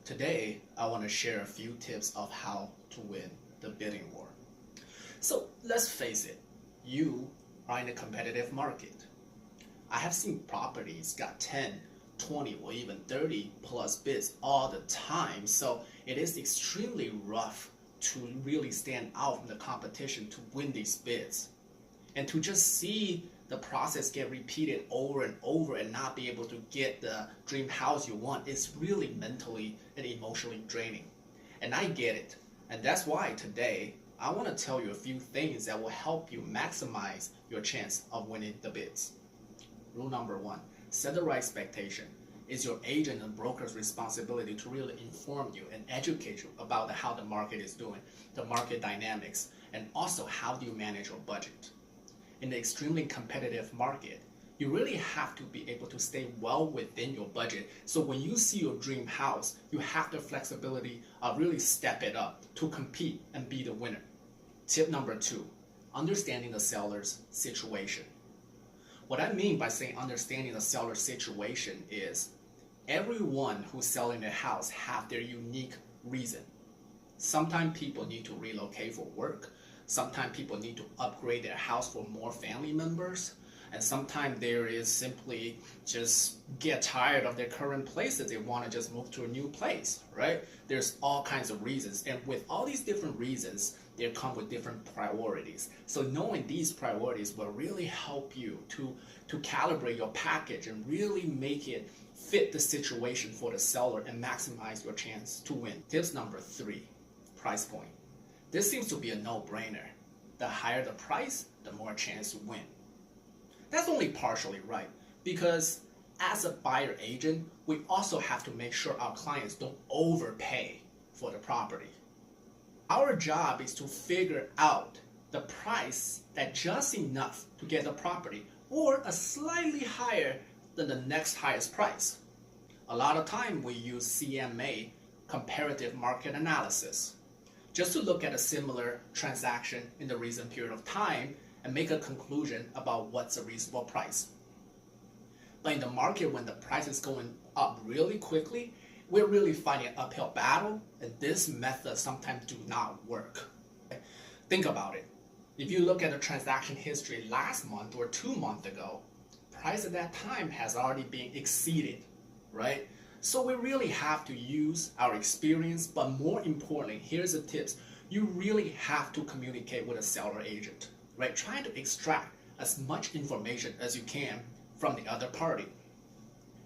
Today, I want to share a few tips of how to win the bidding war. So let's face it, you are in a competitive market. I have seen properties got 10, 20, or even 30 plus bids all the time. So it is extremely rough to really stand out from the competition to win these bids. And to just see the process get repeated over and over and not be able to get the dream house you want is really mentally and emotionally draining. And I get it. And that's why today I want to tell you a few things that will help you maximize your chance of winning the bids. Rule number one, set the right expectation. It's your agent and broker's responsibility to really inform you and educate you about how the market is doing, the market dynamics, and also how do you manage your budget. In the extremely competitive market, you really have to be able to stay well within your budget. So when you see your dream house, you have the flexibility of really step it up to compete and be the winner. Tip number two, understanding the seller's situation. What I mean by saying understanding the seller's situation is everyone who's selling their house have their unique reason. Sometimes people need to relocate for work. Sometimes people need to upgrade their house for more family members. And sometimes there is simply just get tired of their current places. They want to just move to a new place, right? There's all kinds of reasons. And with all these different reasons, they come with different priorities. So knowing these priorities will really help you to calibrate your package and really make it fit the situation for the seller and maximize your chance to win. Tips number three, price point. This seems to be a no-brainer. The higher the price, the more chance to win. That's only partially right, because as a buyer agent, we also have to make sure our clients don't overpay for the property. Our job is to figure out the price that's just enough to get the property, or a slightly higher than the next highest price. A lot of time we use CMA, comparative market analysis, just to look at a similar transaction in the recent period of time and make a conclusion about what's a reasonable price. But in the market, when the price is going up really quickly, we're really fighting an uphill battle, and this method sometimes do not work. Think about it. If you look at the transaction history last month or 2 months ago, price at that time has already been exceeded, right? So we really have to use our experience, but more importantly, here's the tips. You really have to communicate with a seller agent, right? Trying to extract as much information as you can from the other party.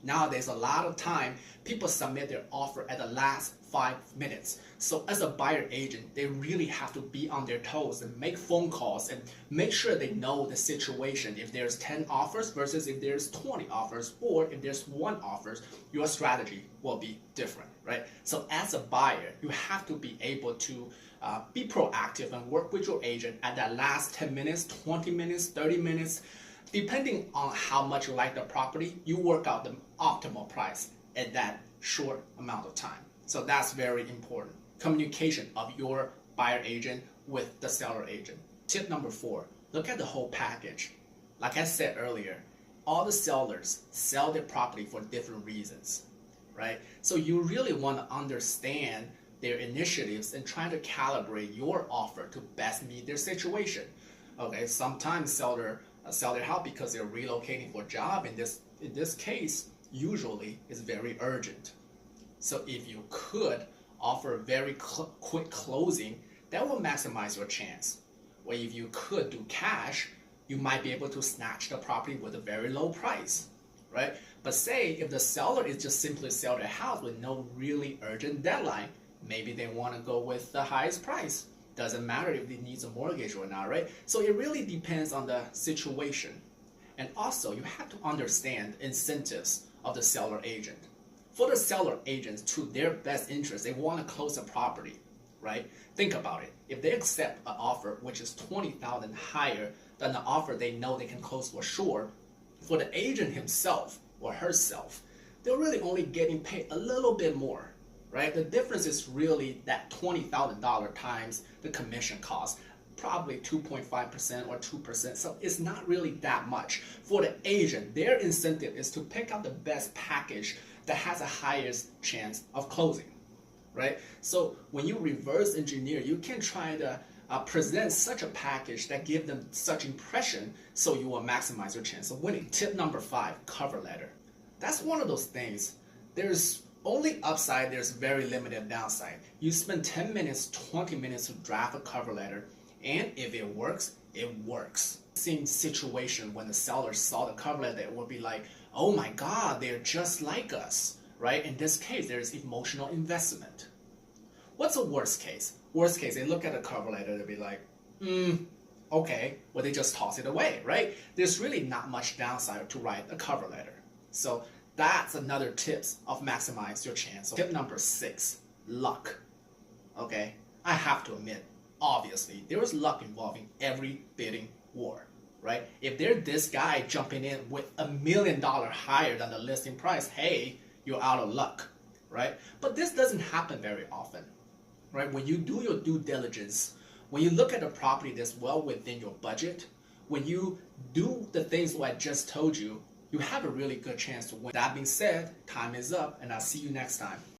Nowadays, a lot of time, people submit their offer at the last 5 minutes. So as a buyer agent, they really have to be on their toes and make phone calls and make sure they know the situation. If there's 10 offers versus if there's 20 offers, or if there's 1 offer, your strategy will be different, right? So as a buyer, you have to be able to be proactive and work with your agent at that last 10 minutes, 20 minutes, 30 minutes. Depending on how much you like the property, you work out the optimal price at that short amount of time. So that's very important. Communication of your buyer agent with the seller agent. Tip number 4, look at the whole package. Like I said earlier, all the sellers sell their property for different reasons, right? So you really want to understand their initiatives and try to calibrate your offer to best meet their situation. Okay, sometimes seller sell their house because they're relocating for a job. In this case, usually it's very urgent. So if you could offer a very quick closing, that will maximize your chance. Or if you could do cash, you might be able to snatch the property with a very low price, right? But say if the seller is just simply sell their house with no really urgent deadline, maybe they want to go with the highest price. Doesn't matter if it needs a mortgage or not, right? So it really depends on the situation. And also, you have to understand incentives of the seller agent. For the seller agents, to their best interest, they want to close a property, right? Think about it. If they accept an offer which is $20,000 higher than the offer they know they can close for sure, for the agent himself or herself, they're really only getting paid a little bit more, right? The difference is really that $20,000 times the commission cost, probably 2.5% or 2%. So it's not really that much. For the agent, their incentive is to pick out the best package that has the highest chance of closing. right? So when you reverse engineer, you can try to present such a package that give them such impression so you will maximize your chance of winning. Tip number 5, cover letter. That's one of those things. There's only upside, there's very limited downside. You spend 10 minutes, 20 minutes to draft a cover letter, and if it works, it works. Same situation when the seller saw the cover letter, it would be like, oh my God, they're just like us, right? In this case, there's emotional investment. What's the worst case? Worst case, they look at the cover letter, they'll be like, okay, well they just toss it away, right? There's really not much downside to write a cover letter. So that's another tips of maximize your chance. Tip number 6, luck. Okay, I have to admit, obviously, there is luck involving every bidding war, right? If there's this guy jumping in with $1 million higher than the listing price, hey, you're out of luck, right? But this doesn't happen very often, right? When you do your due diligence, when you look at a property that's well within your budget, when you do the things that I just told you, you have a really good chance to win. That being said, time is up, and I'll see you next time.